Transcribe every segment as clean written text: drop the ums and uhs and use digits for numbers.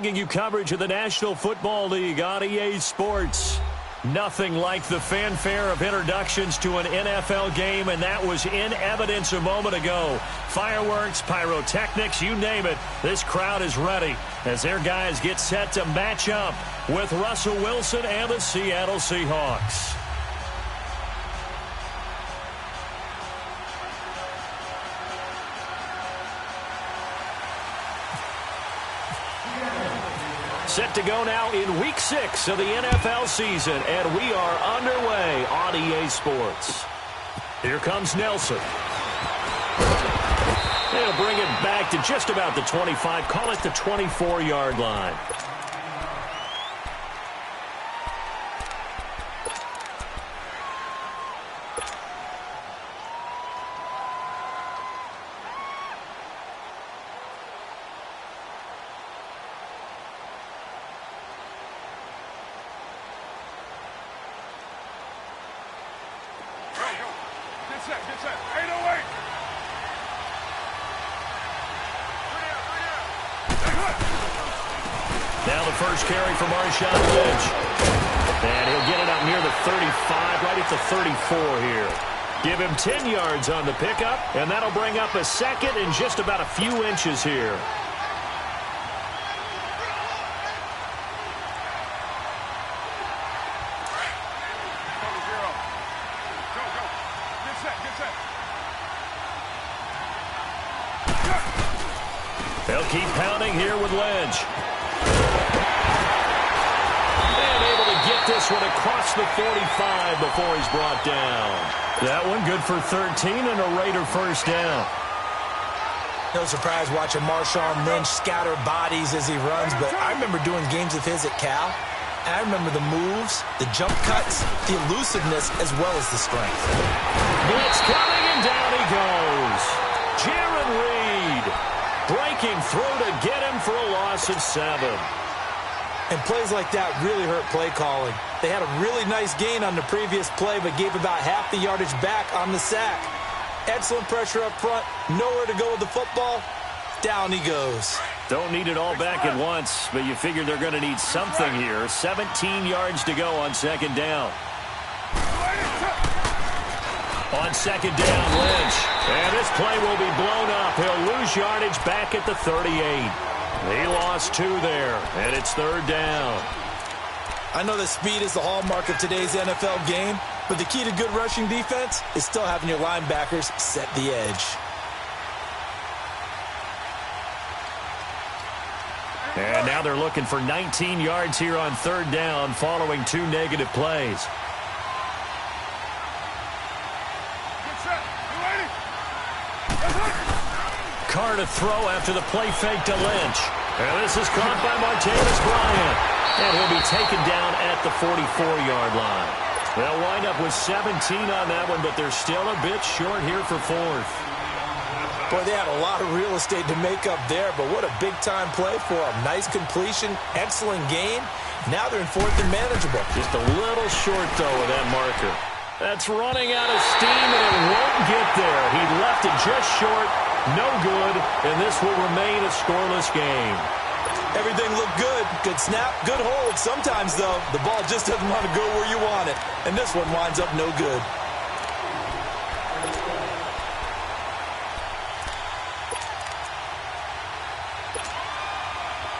bringing you coverage of the National Football League on EA Sports. Nothing like the fanfare of introductions to an NFL game, and that was in evidence a moment ago. Fireworks, pyrotechnics, you name it, this crowd is ready as their guys get set to match up with Russell Wilson and the Seattle Seahawks. Set to go now in Week 6 of the NFL season, and we are underway on EA Sports. Here comes Nelson. They'll bring it back to just about the 25, call it the 24-yard line. Now the first carry for Marshawn Lynch. And he'll get it up near the 35, right at the 34 here. Give him 10 yards on the pickup, and that'll bring up a second and just about a few inches here. They'll keep pounding here with Lynch. And able to get this one across the 45 before he's brought down. That one good for 13 and a Raider first down. No surprise watching Marshawn Lynch scatter bodies as he runs, but I remember doing games of his at Cal, and I remember the moves, the jump cuts, the elusiveness, as well as the strength. Blitz coming, and down he goes. Jaron Reed breaking through to get him for a loss of 7. And plays like that really hurt play calling. They had a really nice gain on the previous play, but gave about half the yardage back on the sack. Excellent pressure up front, nowhere to go with the football. Down he goes. Don't need it all back at once, but you figure they're going to need something here. 17 yards to go on second down. On second down, Lynch. And this play will be blown up. He'll lose yardage back at the 38. He lost 2 there, and it's third down. I know that speed is the hallmark of today's NFL game, but the key to good rushing defense is still having your linebackers set the edge. And now they're looking for 19 yards here on third down following 2 negative plays. Carr to throw after the play fake to Lynch. And this is caught by Martavis Bryant. And he'll be taken down at the 44-yard line. They'll wind up with 17 on that one, but they're still a bit short here for 4th. Boy, they had a lot of real estate to make up there, but what a big-time play for them. Nice completion, excellent gain. Now they're in 4th and manageable. Just a little short, though, with that marker. That's running out of steam, and it won't get there. He left it just short. No good, and this will remain a scoreless game. Everything looked good. Good snap, good hold. Sometimes, though, the ball just doesn't want to go where you want it. And this one winds up no good.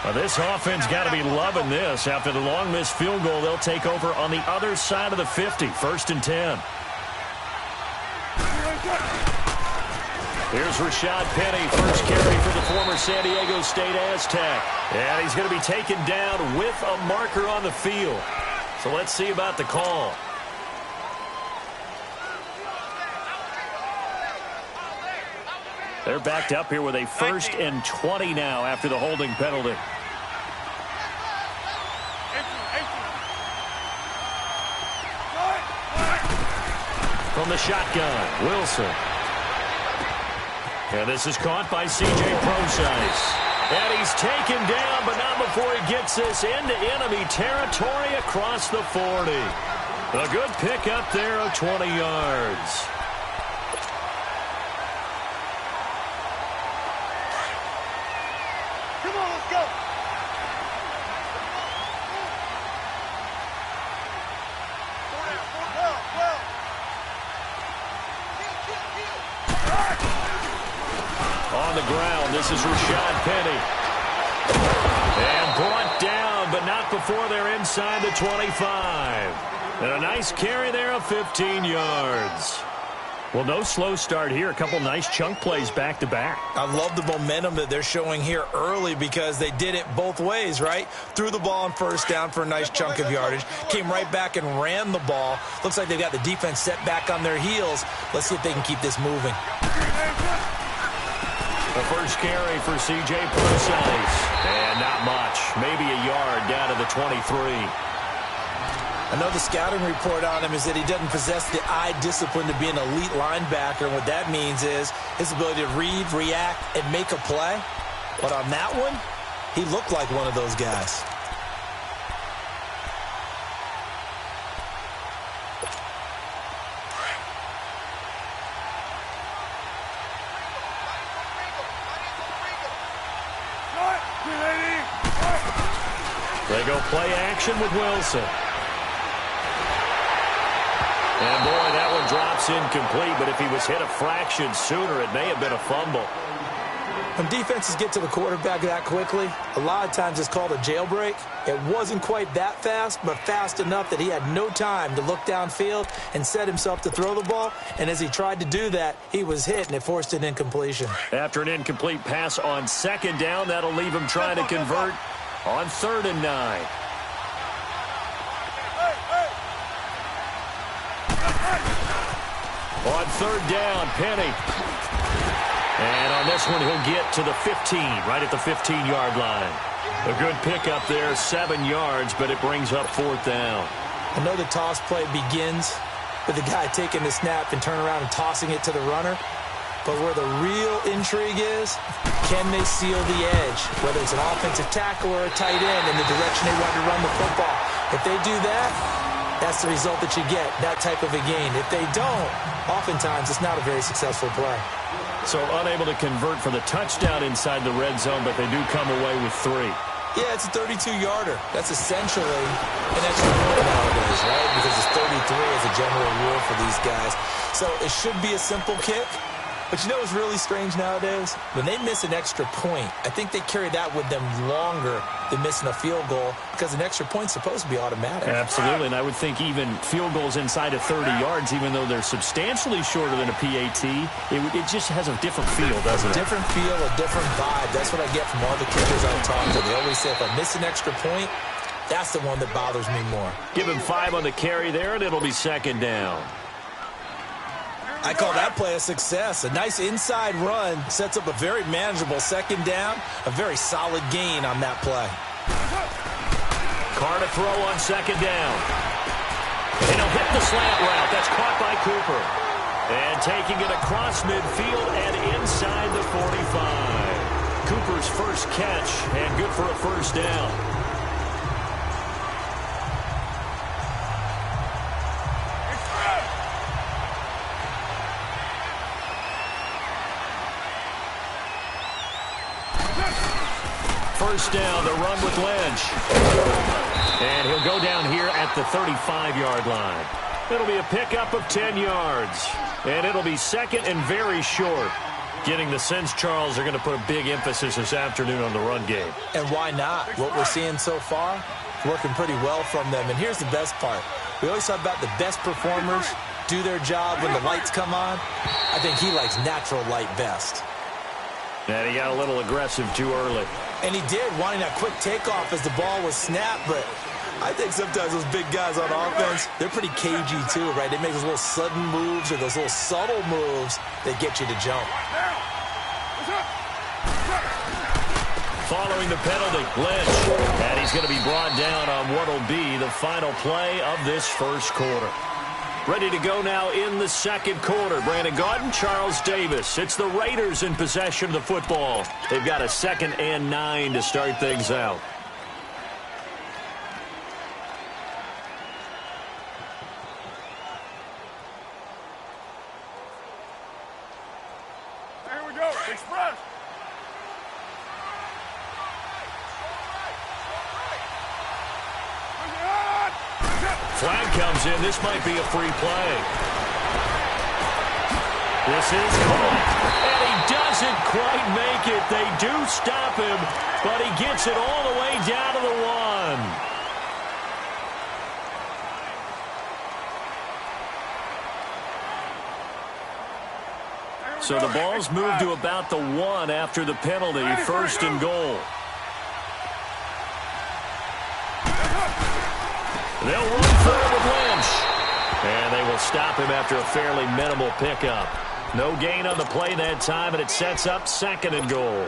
Well, this offense got to be loving this. After the long missed field goal, they'll take over on the other side of the 50, 1st and 10. Here's Rashad Penny, first carry for the former San Diego State Aztec. And he's going to be taken down with a marker on the field. So let's see about the call. They're backed up here with a 1st and 20 now after the holding penalty. From the shotgun, Wilson. And this is caught by C.J. Prosise. And he's taken down, but not before he gets this into enemy territory across the 40. A good pick up there of 20 yards. Come on, let's go. ground. This is Rashad Penny. And brought down, but not before they're inside the 25. And a nice carry there of 15 yards. Well, no slow start here. A couple nice chunk plays back-to-back. I love the momentum that they're showing here early because they did it both ways, right? Threw the ball on first down for a nice chunk of yardage. Came right back and ran the ball. Looks like they've got the defense set back on their heels. Let's see if they can keep this moving. The first carry for C.J. Procise. And not much. Maybe a yard down to the 23. I know the scouting report on him is that he doesn't possess the eye discipline to be an elite linebacker. And what that means is his ability to read, react, and make a play. But on that one, he looked like one of those guys. They go play action with Wilson. And, boy, that one drops incomplete, but if he was hit a fraction sooner, it may have been a fumble. When defenses get to the quarterback that quickly, a lot of times it's called a jailbreak. It wasn't quite that fast, but fast enough that he had no time to look downfield and set himself to throw the ball. And as he tried to do that, he was hit, and it forced an incompletion. After an incomplete pass on second down, that'll leave him trying to convert on 3rd and 9. On 3rd down, Penny. And on this one, he'll get to the 15, right at the 15-yard line. A good pickup there, 7 yards, but it brings up 4th down. I know the toss play begins with the guy taking the snap and turning around and tossing it to the runner. But where the real intrigue is, can they seal the edge? Whether it's an offensive tackle or a tight end in the direction they want to run the football. If they do that, that's the result that you get, that type of a gain. If they don't, oftentimes it's not a very successful play. So unable to convert for the touchdown inside the red zone, but they do come away with 3. Yeah, it's a 32-yarder. That's essentially an extra point nowadays, right? Because it's 33 as a general rule for these guys. So it should be a simple kick. But you know what's really strange nowadays? When they miss an extra point, I think they carry that with them longer than missing a field goal because an extra point's supposed to be automatic. Absolutely, and I would think even field goals inside of 30 yards, even though they're substantially shorter than a PAT, it just has a different feel, doesn't it? A different feel, a different vibe. That's what I get from all the kickers I've talked to. They always say if I miss an extra point, that's the one that bothers me more. Give him 5 on the carry there, and it'll be 2nd down. I call that play a success. A nice inside run sets up a very manageable 2nd down, a very solid gain on that play. Carr to throw on 2nd down. And he'll hit the slant route. That's caught by Cooper. And taking it across midfield and inside the 45. Cooper's first catch, and good for a 1st down. First down, the run with Lynch. And he'll go down here at the 35-yard line. It'll be a pickup of 10 yards. And it'll be 2nd and very short. Getting the sense, Charles, are going to put a big emphasis this afternoon on the run game. And why not? What we're seeing so far, working pretty well from them. And here's the best part. We always talk about the best performers do their job when the lights come on. I think he likes natural light best. And he got a little aggressive too early. And he did, wanting that quick takeoff as the ball was snapped. But I think sometimes those big guys on offense, they're pretty cagey too, right? They make those little sudden moves or those little subtle moves that get you to jump. Following the penalty, Lynch. And he's going to be brought down on what will be the final play of this first quarter. Ready to go now in the 2nd quarter. Brandon Gaudin, Charles Davis. It's the Raiders in possession of the football. They've got a 2nd and 9 to start things out. Here we go. Express. Flag comes in. This might be a free play. This is caught. And he does doesn't quite make it. They do stop him, but he gets it all the way down to the 1. So the ball's moved to about the 1 after the penalty, 1st and goal. They'll run for it with Lynch. And they will stop him after a fairly minimal pickup. No gain on the play that time, and it sets up 2nd and goal.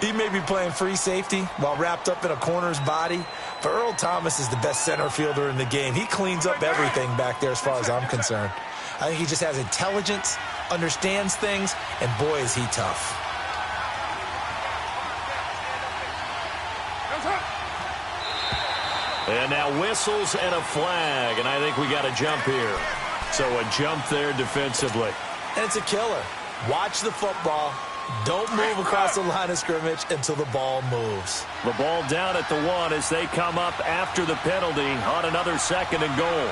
He may be playing free safety while wrapped up in a corner's body, but Earl Thomas is the best center fielder in the game. He cleans up everything back there as far as I'm concerned. I think he just has intelligence, understands things, and boy, is he tough. And now whistles and a flag, and I think we got a jump here. So a jump there defensively. And it's a killer. Watch the football. Don't move across the line of scrimmage until the ball moves. The ball down at the 1 as they come up after the penalty on another 2nd and goal.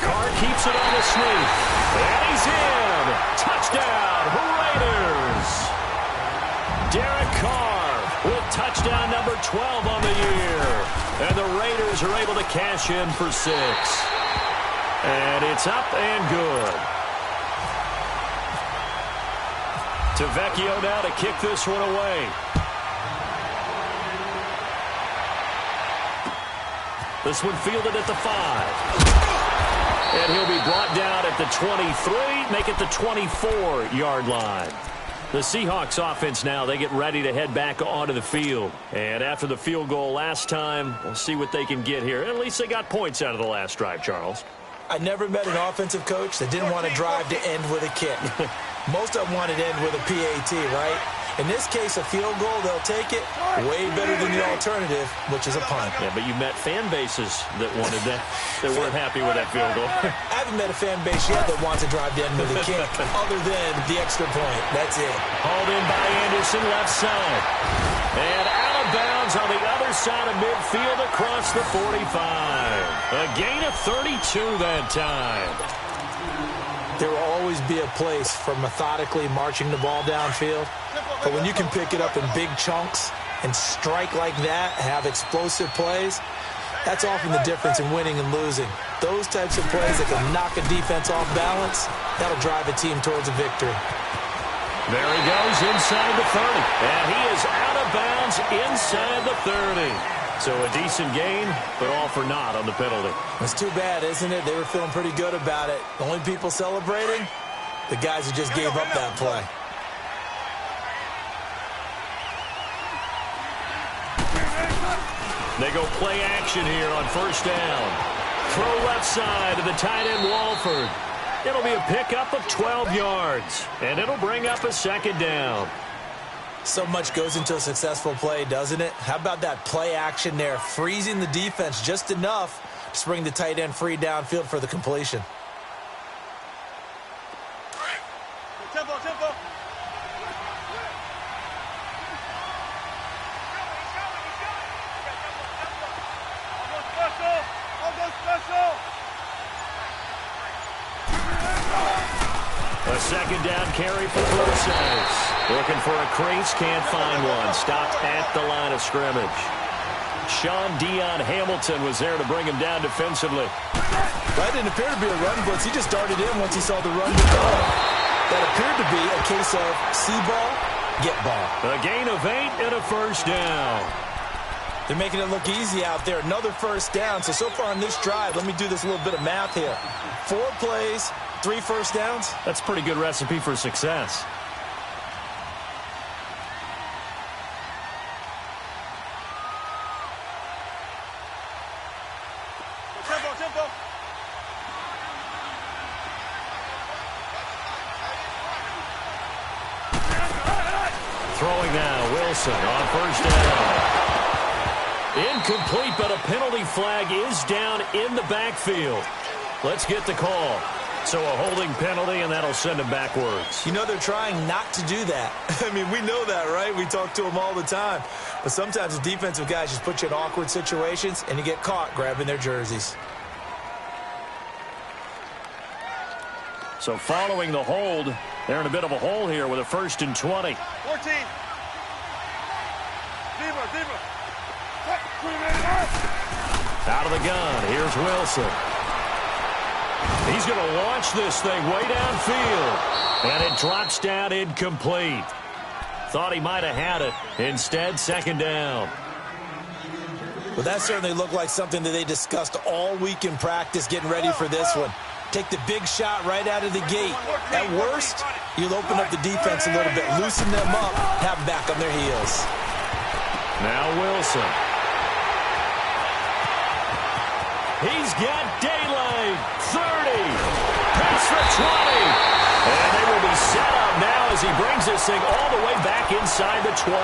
Carr keeps it on the sneak. And he's in. Touchdown, Raiders. Derek Carr with touchdown number 12 on the year. And the Raiders are able to cash in for 6. And it's up and good. Tavecchio now to kick this one away. This one fielded at the 5. And he'll be brought down at the 23, make it the 24-yard line. The Seahawks offense now, they get ready to head back onto the field. And after the field goal last time, we'll see what they can get here. At least they got points out of the last drive, Charles. I never met an offensive coach that didn't want to drive to end with a kick. Most of them wanted to end with a PAT, right? In this case, a field goal, they'll take it way better than the alternative, which is a punt. Yeah, but you met fan bases that wanted that, that weren't happy with that field goal. I haven't met a fan base yet that wants to drive to end with a kick, other than the extra point. That's it. Hauled in by Anderson, left side. And out of bounds on the other side of midfield across the 45. A gain of 32 that time. There will always be a place for methodically marching the ball downfield. But when you can pick it up in big chunks and strike like that, have explosive plays, that's often the difference in winning and losing. Those types of plays that can knock a defense off balance, that'll drive a team towards a victory. There he goes inside the 30. And he is out of bounds inside the 30. So a decent gain, but all for naught on the penalty. It's too bad, isn't it? They were feeling pretty good about it. The only people celebrating, the guys who just gave up that play. They go play action here on 1st down. Throw left side to the tight end Walford. It'll be a pickup of 12 yards, and it'll bring up a 2nd down. So much goes into a successful play, doesn't it? How about that play action there, freezing the defense just enough to bring the tight end free downfield for the completion. Tempo, tempo. A 2nd down carry for Forsyth. Looking for a crease, can't find one. Stopped at the line of scrimmage. Sean Dion Hamilton was there to bring him down defensively. That didn't appear to be a run blitz. He just darted in once he saw the run to go. That appeared to be a case of see ball, get ball. A gain of 8 and a 1st down. They're making it look easy out there. Another 1st down. So far on this drive, let me do this little bit of math here. 4 plays, 3 1st downs. That's a pretty good recipe for success. Tempo, tempo. Throwing now, Wilson on 1st down. Incomplete, but a penalty flag is down in the backfield. Let's get the call. So a holding penalty, and that'll send him backwards. You know they're trying not to do that. I mean, we know that, right? We talk to them all the time. But sometimes the defensive guys just put you in awkward situations, and you get caught grabbing their jerseys. So following the hold, they're in a bit of a hole here with a 1st and 20. 14. Zebra. Out of the gun, here's Wilson. He's going to launch this thing way downfield. And it drops down incomplete. Thought he might have had it. Instead, 2nd down. Well, that certainly looked like something that they discussed all week in practice getting ready for this one. Take the big shot right out of the gate. At worst, you'll open up the defense a little bit, loosen them up, have them back on their heels. Now Wilson. He's got daylight. 30. Pass for 20. And they will be set up now as he brings this thing all the way back inside the 20.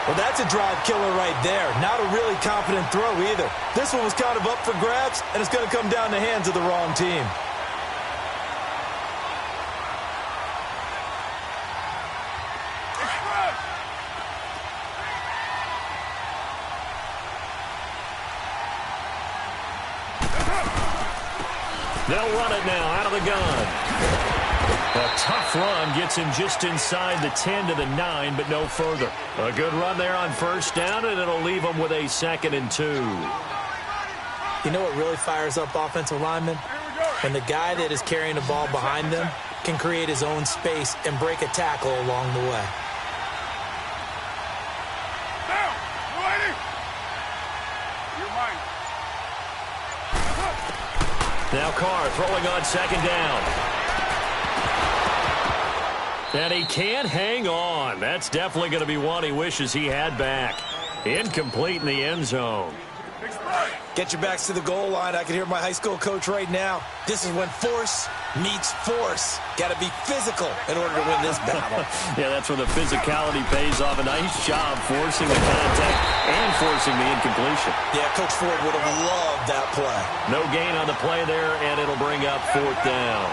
Well, that's a drive killer right there. Not a really confident throw either. This one was kind of up for grabs, and it's going to come down the hands of the wrong team. They'll run it now out of the gun. A tough run gets him just inside the 10 to the 9, but no further. A good run there on 1st down, and it'll leave him with a 2nd and 2. You know what really fires up offensive linemen? When the guy that is carrying the ball behind them can create his own space and break a tackle along the way. Down. Ready? You're mine. Now Carr throwing on 2nd down. And he can't hang on. That's definitely going to be one he wishes he had back. Incomplete in the end zone. Get your backs to the goal line. I can hear my high school coach right now. This is when force meets force. Got to be physical in order to win this battle. Yeah, that's where the physicality pays off. A nice job forcing the contact and forcing the incompletion. Yeah, Coach Ford would have loved that play. No gain on the play there, and it'll bring up 4th down.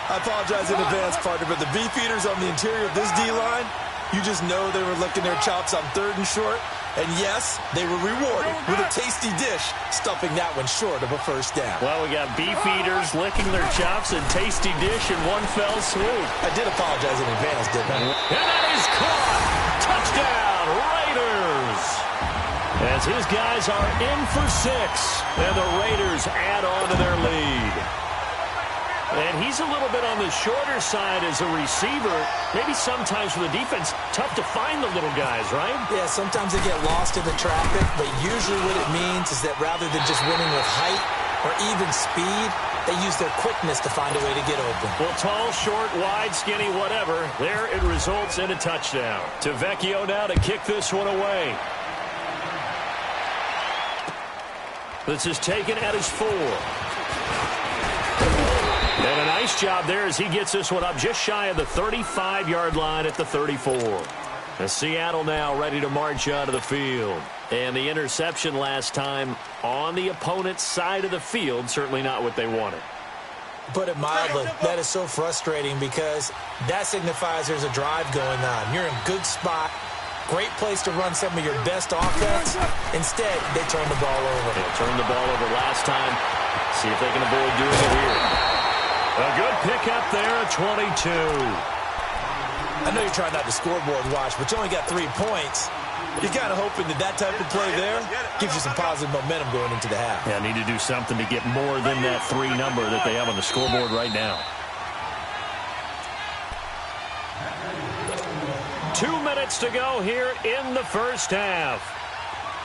I apologize in advance, partner, but the beefeaters on the interior of this D-line, you just know they were licking their chops on 3rd and short. And yes, they were rewarded with a tasty dish, stuffing that one short of a 1st down. Well, we got beefeaters licking their chops and tasty dish in one fell swoop. I did apologize in advance, didn't I? And that is caught. Touchdown, Raiders. As his guys are in for 6, and the Raiders add on to their lead. And he's a little bit on the shorter side as a receiver. Maybe sometimes for the defense, tough to find the little guys, right? Yeah, sometimes they get lost in the traffic, but usually what it means is that rather than just winning with height or even speed, they use their quickness to find a way to get open. Well, tall, short, wide, skinny, whatever, there it results in a touchdown. To Vecchio now to kick this one away. This is taken at his 4. And a nice job there as he gets this one up just shy of the 35-yard line at the 34. And Seattle now ready to march out of the field. And the interception last time on the opponent's side of the field, certainly not what they wanted. Put it mildly, that is so frustrating because that signifies there's a drive going on. You're in a good spot, great place to run some of your best offense. Instead, they turn the ball over. They turned the ball over last time. See if they can avoid doing it here. A good pickup there at 22. I know you're trying not to scoreboard watch, but you only got 3 points. You're kind of hoping that that type of play there gives you some positive momentum going into the half. Yeah, need to do something to get more than that 3 number that they have on the scoreboard right now. 2 minutes to go here in the first half.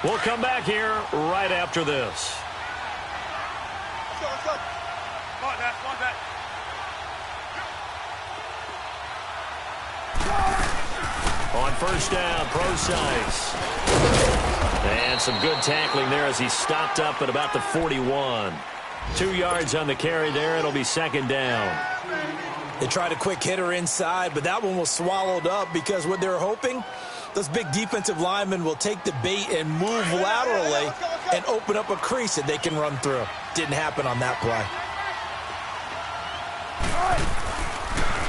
We'll come back here right after this. Let's go. Come on, Dad. Come on, Dad. On 1st down, Procise. And some good tackling there as he stopped up at about the 41. 2 yards on the carry there. It'll be 2nd down. They tried a quick hitter inside, but that one was swallowed up because what they're hoping, those big defensive linemen will take the bait and move laterally and open up a crease that they can run through. Didn't happen on that play.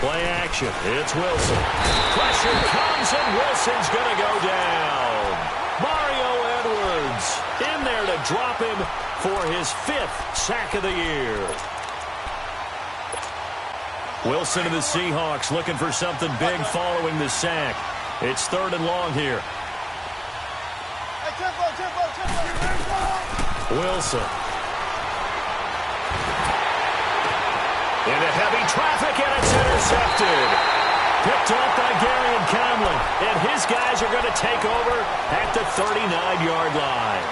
Play action. It's Wilson. Pressure comes, and Wilson's going to go down. Mario Edwards in there to drop him for his 5th sack of the year. Wilson and the Seahawks looking for something big following the sack. It's 3rd and long here. Wilson. Into heavy traffic, and it's intercepted. Picked off by Gary and Conlon. And his guys are going to take over at the 39-yard line.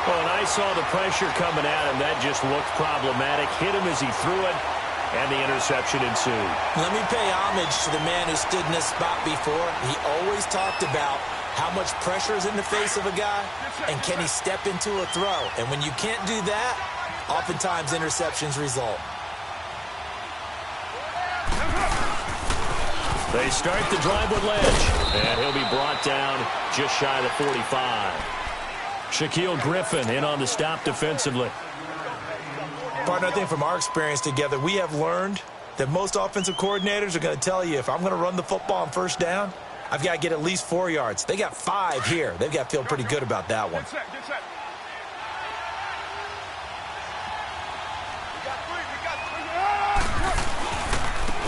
Well, and I saw the pressure coming at him. That just looked problematic. Hit him as he threw it, and the interception ensued. Let me pay homage to the man who stood in this spot before. He always talked about how much pressure is in the face of a guy, and can he step into a throw. And when you can't do that, oftentimes interceptions result. They start the drive with Lynch, and he'll be brought down just shy of the 45. Shaquille Griffin in on the stop defensively. Partner, I think from our experience together, we have learned that most offensive coordinators are going to tell you, if I'm going to run the football on first down, I've got to get at least 4 yards. They got 5 here. They've got to feel pretty good about that one.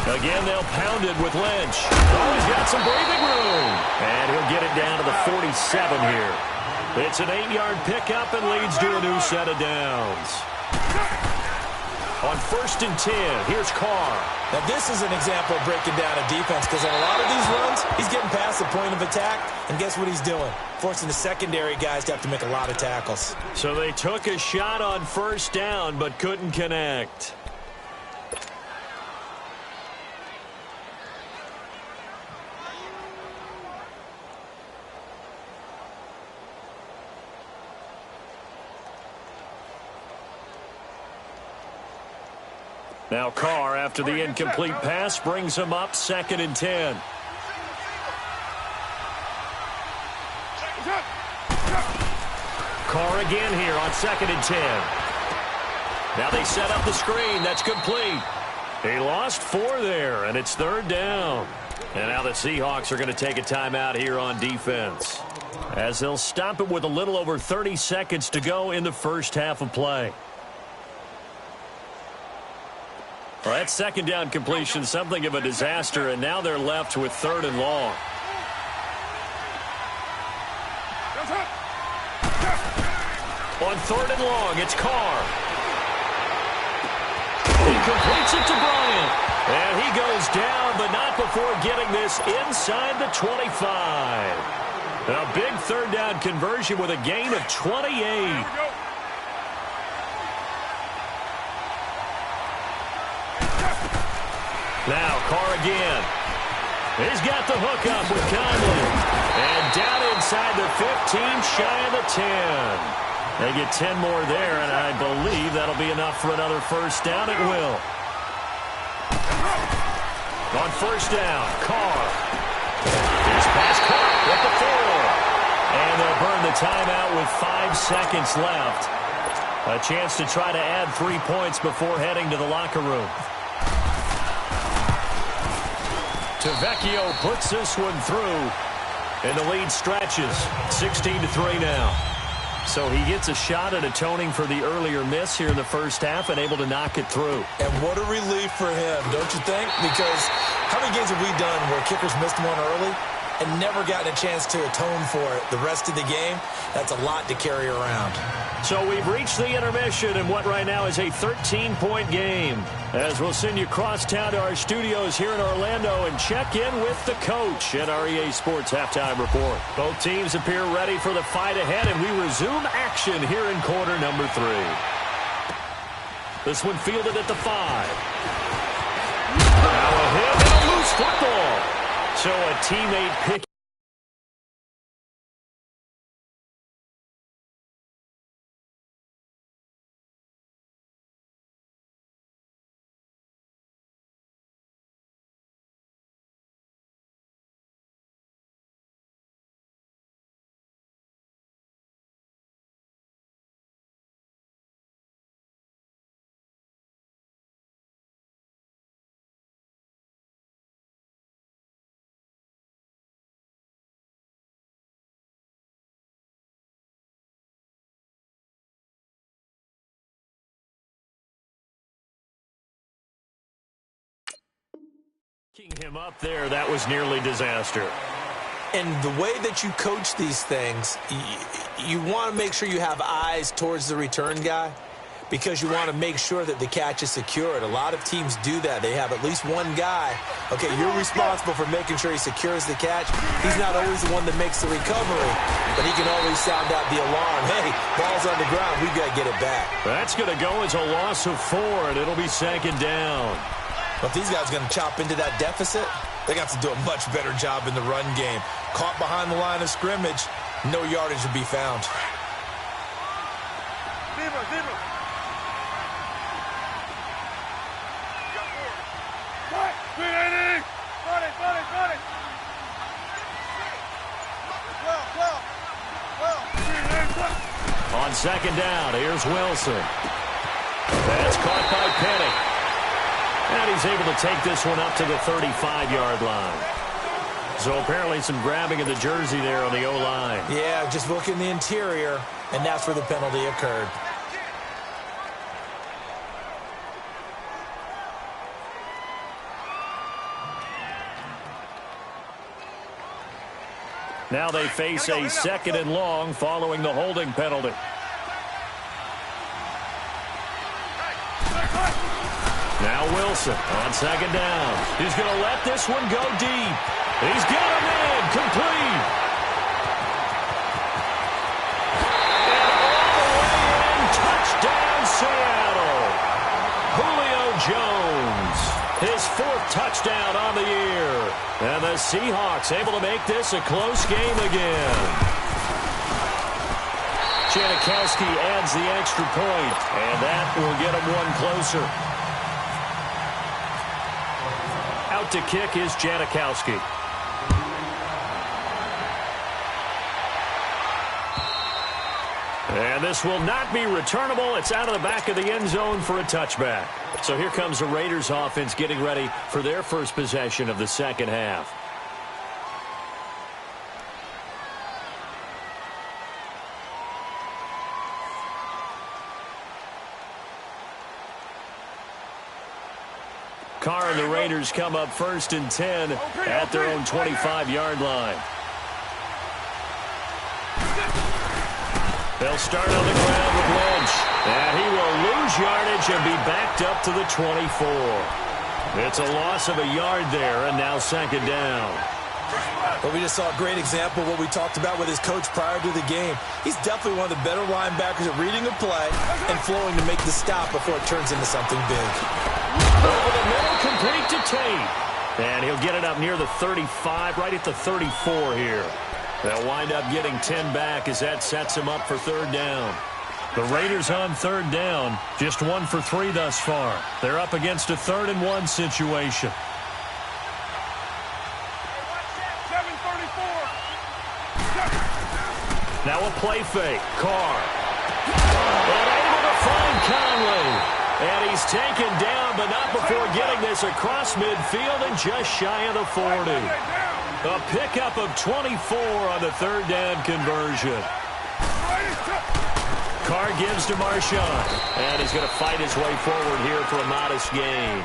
Again, they'll pound it with Lynch. Oh, he's got some breathing room. And he'll get it down to the 47 here. It's an 8-yard pickup and leads to a new set of downs. On 1st and 10, here's Carr. Now, this is an example of breaking down a defense, because on a lot of these runs, he's getting past the point of attack, and guess what he's doing? Forcing the secondary guys to have to make a lot of tackles. So they took a shot on 1st down, but couldn't connect. Now Carr, after the incomplete pass, brings him up 2nd and 10. Carr again here on 2nd and 10. Now they set up the screen. That's complete. He lost 4 there, and it's 3rd down. And now the Seahawks are going to take a timeout here on defense, as they'll stop it with a little over 30 seconds to go in the first half of play. Well, that 2nd down completion, something of a disaster, and now they're left with 3rd and long. On 3rd and long, it's Carr. He completes it to Bryant. And he goes down, but not before getting this inside the 25. A big 3rd down conversion with a gain of 28. Now, Carr again. He's got the hook up with Conlon. And down inside the 15, shy of the 10. They get 10 more there, and I believe that'll be enough for another 1st down. It will. On 1st down, Carr. He's past Carr at the 4. And they'll burn the timeout with 5 seconds left. A chance to try to add 3 points before heading to the locker room. Tavecchio puts this one through, and the lead stretches 16-3 now. So he gets a shot at atoning for the earlier miss here in the first half and able to knock it through. And what a relief for him, don't you think? Because how many games have we done where kickers missed one early and never gotten a chance to atone for it the rest of the game? That's a lot to carry around. So we've reached the intermission in what right now is a 13-point game, as we'll send you crosstown to our studios here in Orlando and check in with the coach at our EA Sports Halftime Report. Both teams appear ready for the fight ahead, and we resume action here in quarter number 3. This one fielded at the 5. Now a hit and a loose football. So a teammate pick. Him up there, that was nearly disaster. And the way that you coach these things, you want to make sure you have eyes towards the return guy because you want to make sure that the catch is secured. A lot of teams do that. They have at least one guy. Okay, you're responsible for making sure he secures the catch. He's not always the one that makes the recovery, but he can always sound out the alarm. Hey, ball's on the ground. We've got to get it back. That's going to go as a loss of 4, and it'll be 2nd down. But if these guys are going to chop into that deficit, they got to do a much better job in the run game. Caught behind the line of scrimmage, no yardage to be found. Deeper. Got it. On 2nd down, here's Wilson. That's caught by Penny. And he's able to take this one up to the 35-yard line. So apparently some grabbing of the jersey there on the O-line. Yeah, just look in the interior, and that's where the penalty occurred. Now they face a 2nd and long following the holding penalty. Now Wilson on 2nd down. He's going to let this one go deep. He's got him in. Complete. And all the way in. Touchdown, Seattle. Julio Jones. His 4th touchdown on the year. And the Seahawks able to make this a close game again. Janikowski adds the extra point, and that will get him one closer. Out to kick is Janikowski. And this will not be returnable. It's out of the back of the end zone for a touchback. So here comes the Raiders offense getting ready for their first possession of the 2nd half. Carr and the Raiders come up 1st and 10 at their own 25-yard line. They'll start on the ground with Lynch. And he will lose yardage and be backed up to the 24. It's a loss of a yard there, and now 2nd down. Well, we just saw a great example of what we talked about with his coach prior to the game. He's definitely one of the better linebackers at reading a play and flowing to make the stop before it turns into something big. Over the middle, complete to Tate. And he'll get it up near the 35, right at the 34 here. They'll wind up getting 10 back as that sets him up for 3rd down. The Raiders on 3rd down, just 1 for 3 thus far. They're up against a 3rd and 1 situation. 7:34. Now a play fake. Carr. And able to find Conley. And he's taken down, but not before getting this across midfield and just shy of the 40. A pickup of 24 on the 3rd down conversion. Carr gives to Marshawn, and he's going to fight his way forward here for a modest gain.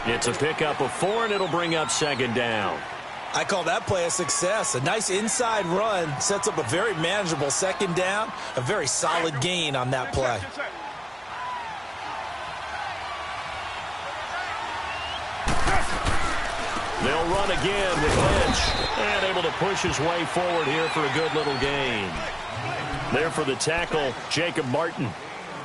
It's a pickup of 4, and it'll bring up 2nd down. I call that play a success. A nice inside run sets up a very manageable 2nd down, a very solid gain on that play. They'll run again with Lynch, and able to push his way forward here for a good little gain. There for the tackle, Jacob Martin.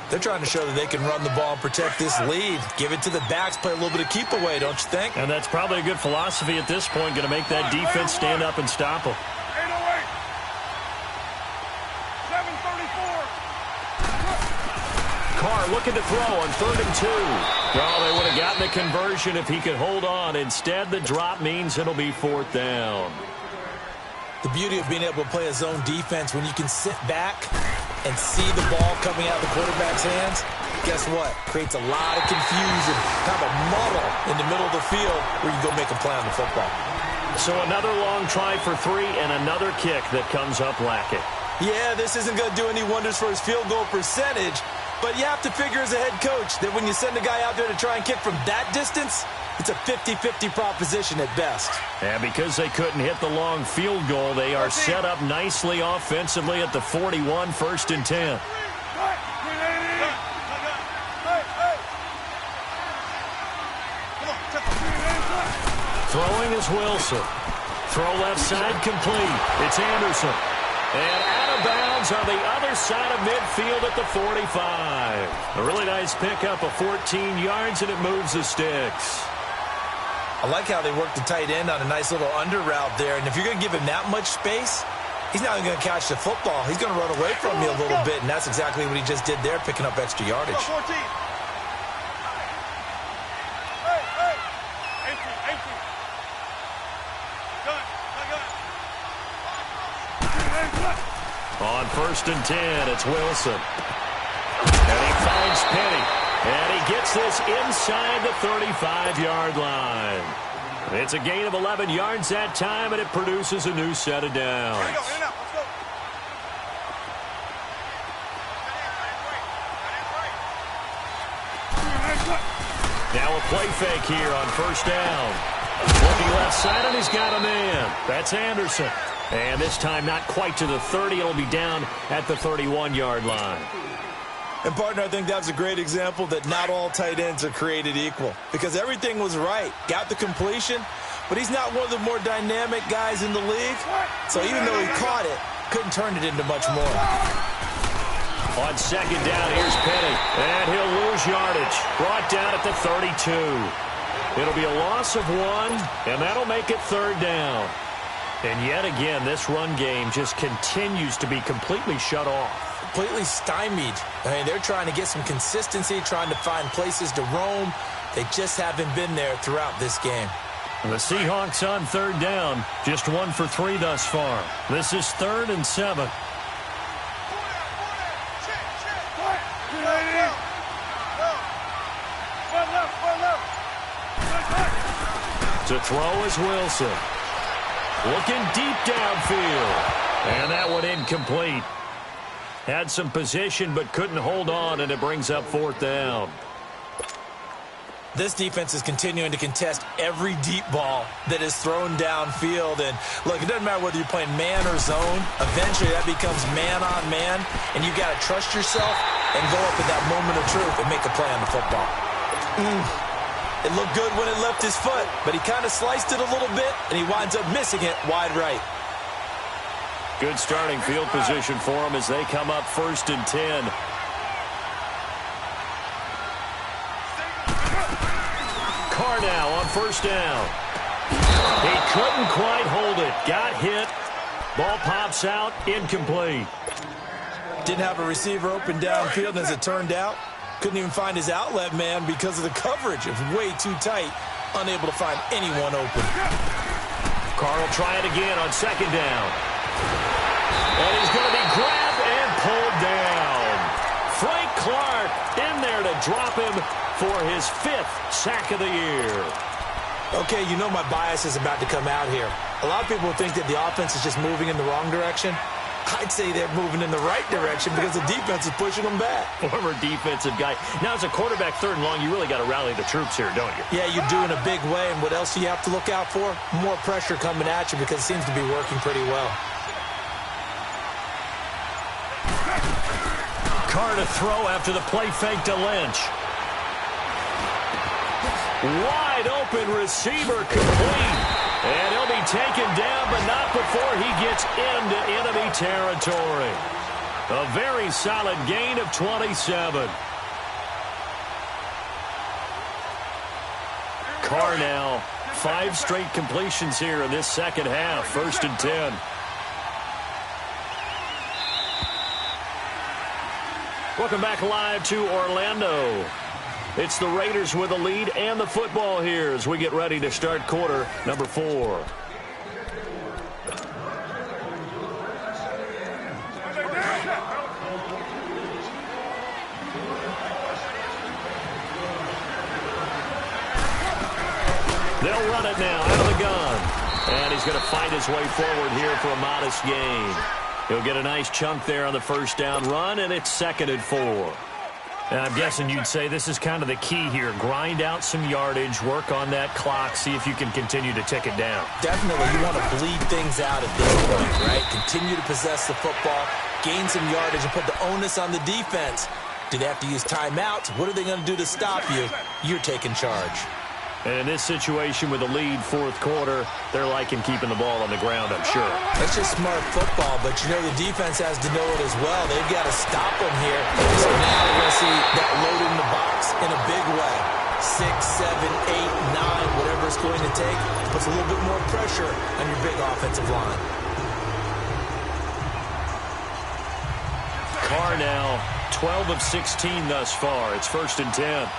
They're trying to show that they can run the ball and protect this lead. Give it to the backs, play a little bit of keep away, don't you think? And that's probably a good philosophy at this point, going to make that defense stand up and stop them. 8:08. 7:34. Carr looking to throw on 3rd and 2. Well, they would have gotten the conversion if he could hold on. Instead, the drop means it'll be 4th down. The beauty of being able to play a zone defense when you can sit back and see the ball coming out of the quarterback's hands, guess what? Creates a lot of confusion, kind of a muddle in the middle of the field where you go make a play on the football. So another long try for 3 and another kick that comes up lacking. Yeah, this isn't going to do any wonders for his field goal percentage, but you have to figure as a head coach that when you send a guy out there to try and kick from that distance, It's a 50-50 proposition at best. And because they couldn't hit the long field goal, they are set up nicely offensively at the 41, 1st and 10. Throwing is Wilson. Throw left side complete. It's Anderson. And out of bounds on the other side of midfield at the 45. A really nice pickup of 14 yards, and it moves the sticks. I like how they work the tight end on a nice little under route there. And if you're going to give him that much space, he's not even going to catch the football. He's going to run away from you a little bit, and that's exactly what he just did there, picking up extra yardage. On 1st and 10, it's Wilson. And he finds Penny. And he gets this inside the 35-yard line. It's a gain of 11 yards that time, and it produces a new set of downs. Now a play fake here on 1st down. Looking left side, and he's got a man. That's Anderson. And this time not quite to the 30. It'll be down at the 31-yard line. And, partner, I think that's a great example that not all tight ends are created equal. Because everything was right. Got the completion, but he's not one of the more dynamic guys in the league. So even though he caught it, couldn't turn it into much more. On 2nd down, here's Penny. And he'll lose yardage. Brought down at the 32. It'll be a loss of 1, and that'll make it 3rd down. And yet again, this run game just continues to be completely shut off. Completely stymied. I mean, they're trying to get some consistency, trying to find places to roam. They just haven't been there throughout this game. The Seahawks on 3rd down, just 1 for 3 thus far. This is 3rd and 7. To throw is Wilson. Looking deep downfield. And that one incomplete. Had some position but couldn't hold on, and it brings up 4th down. This defense is continuing to contest every deep ball that is thrown downfield. And, look, it doesn't matter whether you're playing man or zone. Eventually, that becomes man on man, and you've got to trust yourself and go up at that moment of truth and make a play on the football. It looked good when it left his foot, but he kind of sliced it a little bit, and he winds up missing it wide right. Good starting field position for him as they come up 1st and 10. Carr now on 1st down. He couldn't quite hold it. Got hit. Ball pops out. Incomplete. Didn't have a receiver open downfield, and as it turned out, couldn't even find his outlet man because of the coverage. It was way too tight. Unable to find anyone open. Carr will try it again on 2nd down. And he's going to be grabbed and pulled down. Frank Clark in there to drop him for his 5th sack of the year. Okay, you know my bias is about to come out here. A lot of people think that the offense is just moving in the wrong direction. I'd say they're moving in the right direction because the defense is pushing them back. Former defensive guy. Now, as a quarterback 3rd and long, you really got to rally the troops here, don't you? Yeah, you do in a big way. And what else do you have to look out for? More pressure coming at you because it seems to be working pretty well. Carr to throw after the play fake to Lynch. Wide open receiver complete. And he'll be taken down, but not before he gets into enemy territory. A very solid gain of 27. Carr now, 5 straight completions here in this second half. 1st and 10. Welcome back live to Orlando. It's the Raiders with the lead and the football here as we get ready to start quarter number 4. They'll run it now out of the gun. And he's going to fight his way forward here for a modest gain. He'll get a nice chunk there on the 1st down run, and it's 2nd and 4. And I'm guessing you'd say this is kind of the key here. Grind out some yardage, work on that clock, see if you can continue to tick it down. Definitely, you want to bleed things out at this point, right? Continue to possess the football, gain some yardage, and put the onus on the defense. Do they have to use timeouts? What are they going to do to stop you? You're taking charge. And in this situation with the lead fourth quarter, they're liking keeping the ball on the ground, I'm sure. That's just smart football, but you know the defense has to know it as well. They've got to stop them here. So now we're going to see that load in the box in a big way. 6, 7, 8, 9, whatever it's going to take, puts a little bit more pressure on your big offensive line. Carr now 12 of 16 thus far. It's 1st and 10.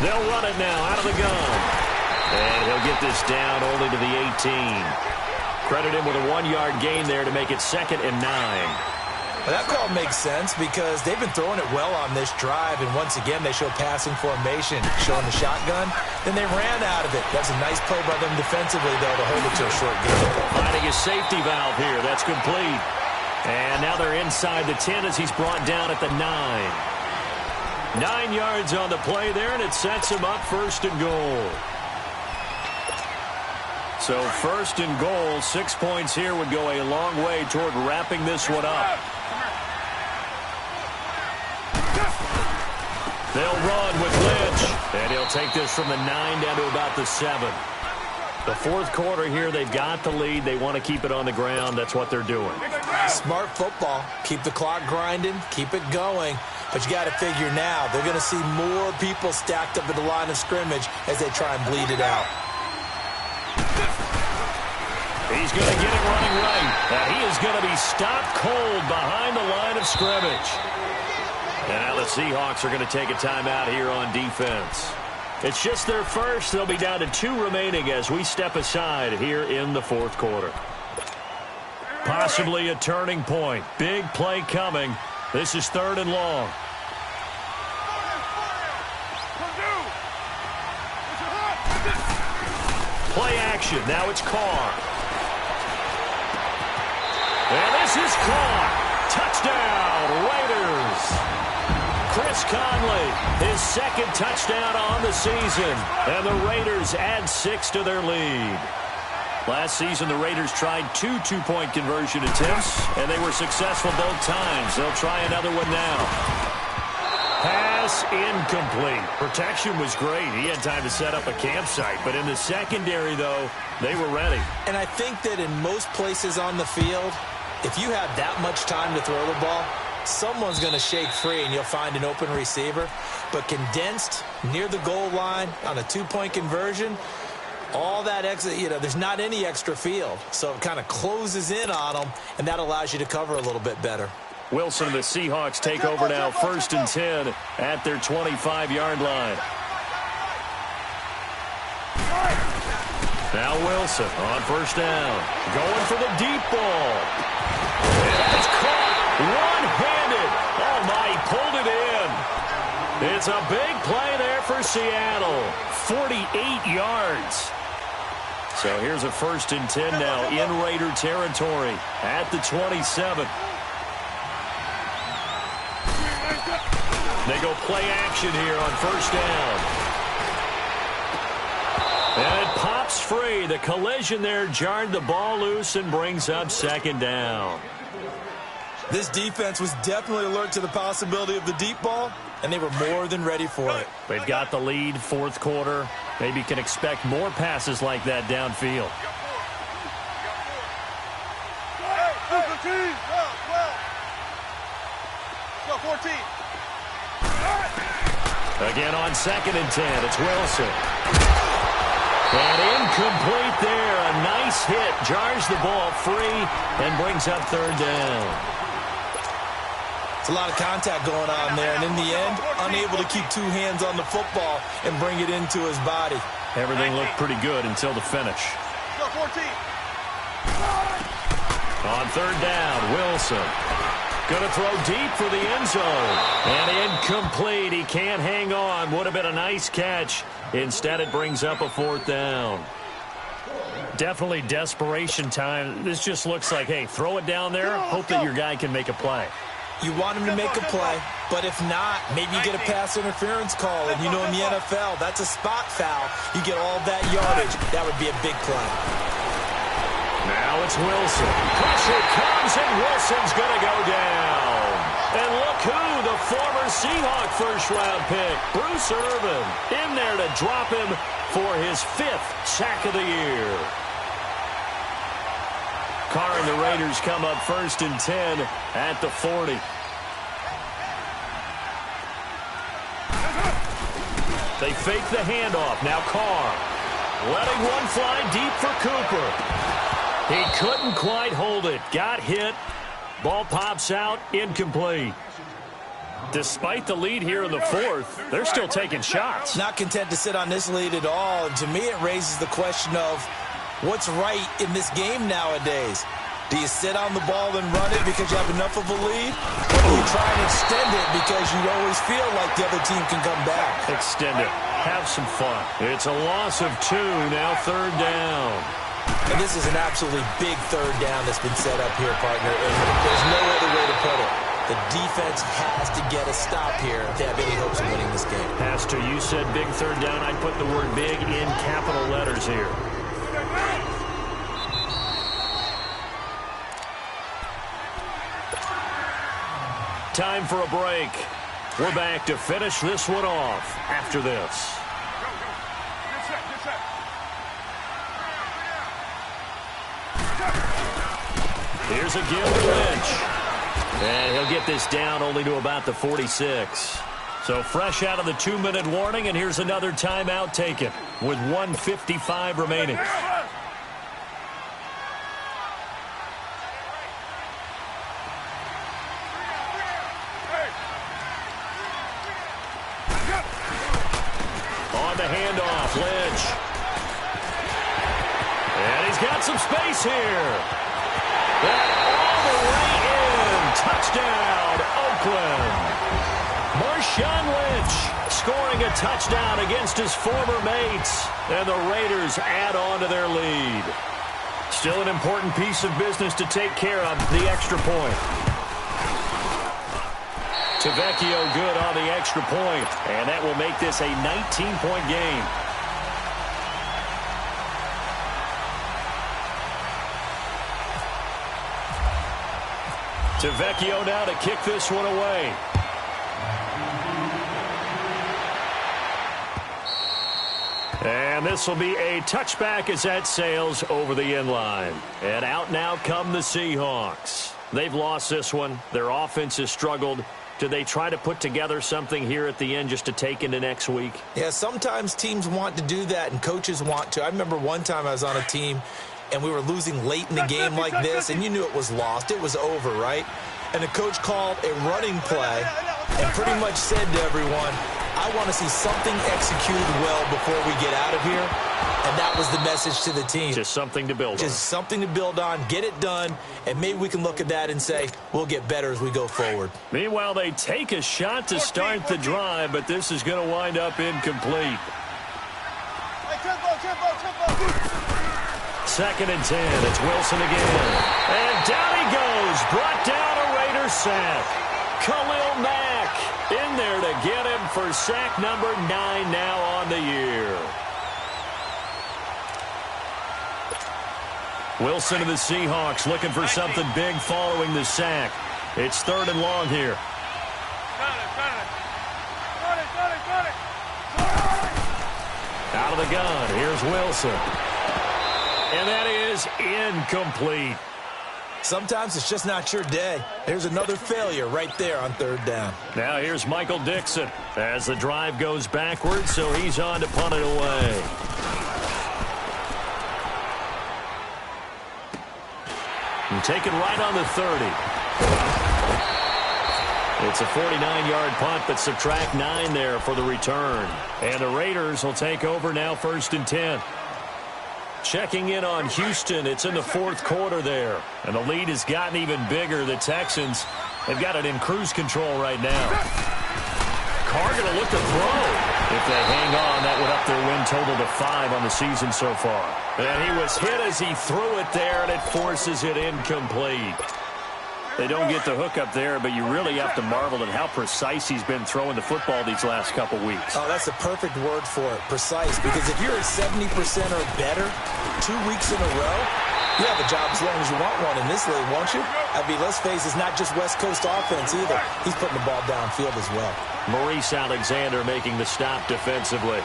They'll run it now out of the gun. And he'll get this down only to the 18. Credit him with a 1-yard gain there to make it 2nd and 9. Well, that call makes sense because they've been throwing it well on this drive, and once again they show passing formation, showing the shotgun. Then they ran out of it. That's a nice play by them defensively, though, to hold it to a short game. Finding a safety valve here. That's complete. And now they're inside the 10 as he's brought down at the 9. 9 yards on the play there, and it sets him up 1st and goal. So 1st and goal, 6 points here would go a long way toward wrapping this one up. They'll run with Lynch, and he'll take this from the 9 down to about the 7. The fourth quarter here, they've got the lead. They want to keep it on the ground. That's what they're doing. Smart football. Keep the clock grinding. Keep it going. But you got to figure now, they're going to see more people stacked up at the line of scrimmage as they try and bleed it out. He's going to get it running right. And he is going to be stopped cold behind the line of scrimmage. And now the Seahawks are going to take a timeout here on defense. It's just their first. They'll be down to 2 remaining as we step aside here in the fourth quarter. Possibly a turning point. Big play coming. This is 3rd and long. Play action. Now it's Carr. And this is caught. Touchdown, Raiders. Chris Conley, his 2nd touchdown on the season. And the Raiders add 6 to their lead. Last season, the Raiders tried 2 two-point conversion attempts, and they were successful both times. They'll try another one now. Pass incomplete. Protection was great. He had time to set up a campsite. But in the secondary, though, they were ready. And I think that in most places on the field, if you have that much time to throw the ball, someone's going to shake free and you'll find an open receiver. But condensed near the goal line on a 2-point conversion, all that extra, there's not any extra field. So it kind of closes in on them, and that allows you to cover a little bit better. Wilson and the Seahawks take over now 1st and 10 at their 25-yard line. Now Wilson on 1st down. Going for the deep ball. And that's caught one-handed. Oh, my, he pulled it in. It's a big play there for Seattle. 48 yards. So here's a 1st and 10 now in Raider territory at the 27. They go play action here on 1st down. And it pops free. The collision there jarred the ball loose and brings up 2nd down. This defense was definitely alert to the possibility of the deep ball, and they were more than ready for it. They've got the lead, fourth quarter. Maybe can expect more passes like that downfield. Again on 2nd and 10, it's Wilson. And incomplete there. A nice hit. Jars the ball free and brings up 3rd down. It's a lot of contact going on there, and in the end, unable to keep 2 hands on the football and bring it into his body. Everything looked pretty good until the finish. On 3rd down, Wilson. Going to throw deep for the end zone. And incomplete. He can't hang on. Would have been a nice catch. Instead, it brings up a 4th down. Definitely desperation time. This just looks like, hey, throw it down there, hope that your guy can make a play. You want him to make a play, but if not, maybe you get a pass interference call. And you know in the NFL, that's a spot foul. You get all that yardage. That would be a big play. Now it's Wilson. Pressure comes, and Wilson's going to go down. And look who, the former Seahawk first-round pick, Bruce Irvin, in there to drop him for his 5th sack of the year. Carr and the Raiders come up 1st and 10 at the 40. They fake the handoff. Now Carr letting one fly deep for Cooper. He couldn't quite hold it. Got hit. Ball pops out. Incomplete. Despite the lead here in the 4th, they're still taking shots. Not content to sit on this lead at all. And to me, it raises the question of what's right in this game nowadays. Do you sit on the ball and run it because you have enough of a lead? Or do you try and extend it because you always feel like the other team can come back? Extend it. Have some fun. It's a loss of 2, now 3rd down. And this is an absolutely big 3rd down that's been set up here, partner. And there's no other way to put it. The defense has to get a stop here if they have any hopes of winning this game. Has to. You said big 3rd down. I'd put the word big in capital letters here. Time for a break. We're back to finish this one off after this. Here's a give to Lynch. And he'll get this down only to about the 46. So fresh out of the 2-minute warning, and here's another timeout taken with 1:55 remaining. On the handoff, Lynch. And he's got some space here. And all the way in. Touchdown, Oakland. Marshawn Lynch scoring a touchdown against his former mates. And the Raiders add on to their lead. Still an important piece of business to take care of, the extra point. Tavecchio good on the extra point. And that will make this a 19-point game. Tavecchio now to kick this one away. And this will be a touchback as that sails over the end line. And out now come the Seahawks. They've lost this one. Their offense has struggled. Do they try to put together something here at the end just to take into next week? Yeah, sometimes teams want to do that and coaches want to. I remember one time I was on a team and we were losing late in the game like this, and you knew it was lost. It was over, right? And the coach called a running play and pretty much said to everyone, I want to see something executed well before we get out of here. And that was the message to the team. Just something to build on. Just something to build on, get it done, and maybe we can look at that and say, we'll get better as we go forward. Meanwhile, they take a shot to start the drive, but this is going to wind up incomplete. Second and 10. It's Wilson again. And down he goes. Brought down a Raider sack. Khalil Mack in there to get him for sack number 9 now on the year. Wilson and the Seahawks looking for something big following the sack. It's 3rd and long here. Out of the gun. Here's Wilson. And that is incomplete. Sometimes it's just not your day. There's another failure right there on 3rd down. Now here's Michael Dixon as the drive goes backwards, so he's on to punt it away. And taken right on the 30. It's a 49-yard punt, but subtract 9 there for the return. And the Raiders will take over now 1st and 10. Checking in on Houston. It's in the 4th quarter there. And the lead has gotten even bigger. The Texans, they've got it in cruise control right now. Carr going to look to throw. If they hang on, that would up their win total to 5 on the season so far. And he was hit as he threw it there, and it forces it incomplete. They don't get the hook up there, but you really have to marvel at how precise he's been throwing the football these last couple weeks. Oh, that's the perfect word for it, precise. Because if you're at 70% or better 2 weeks in a row, you have a job as long as you want one in this league, won't you? I mean, let's face it, it's not just West Coast offense either. He's putting the ball downfield as well. Maurice Alexander making the stop defensively.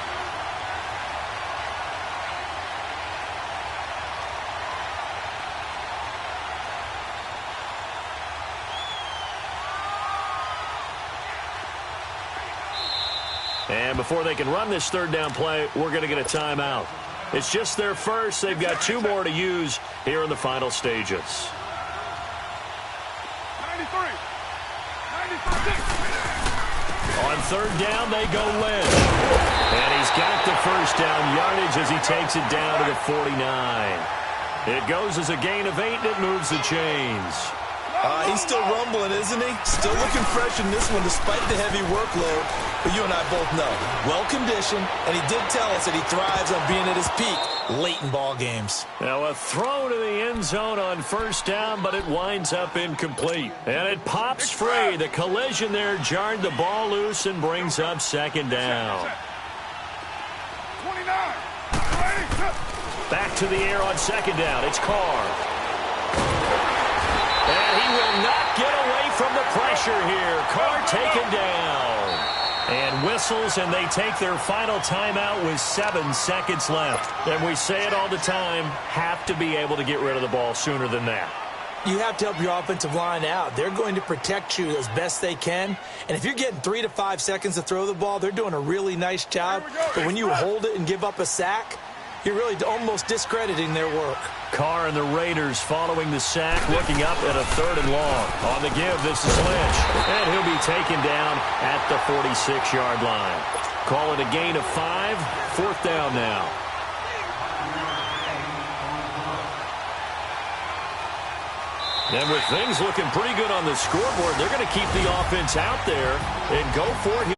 And before they can run this third down play, we're going to get a timeout. It's just their first. They've got 2 more to use here in the final stages. 93. On third down, they go Lynn. And he's got the first down yardage as he takes it down to the 49. It goes as a gain of 8, and it moves the chains. He's still rumbling, isn't he? Still looking fresh in this one despite the heavy workload. But you and I both know, well-conditioned, and he did tell us that he thrives on being at his peak late in ball games. Now a throw to the end zone on first down, but it winds up incomplete. And it pops free. The collision there jarred the ball loose and brings up second down. 29. Back to the air on second down. It's Carr. And he will not get away from the pressure here. Carr taken down. And whistles, and they take their final timeout with 7 seconds left. And we say it all the time, have to be able to get rid of the ball sooner than that. You have to help your offensive line out. They're going to protect you as best they can. And if you're getting 3 to 5 seconds to throw the ball, they're doing a really nice job. But when you hold it and give up a sack, you're really almost discrediting their work. Carr and the Raiders following the sack, looking up at a 3rd and long. On the give, this is Lynch. And he'll be taken down at the 46-yard line. Call it a gain of 5, 4th down now. And with things looking pretty good on the scoreboard, they're going to keep the offense out there and go for it.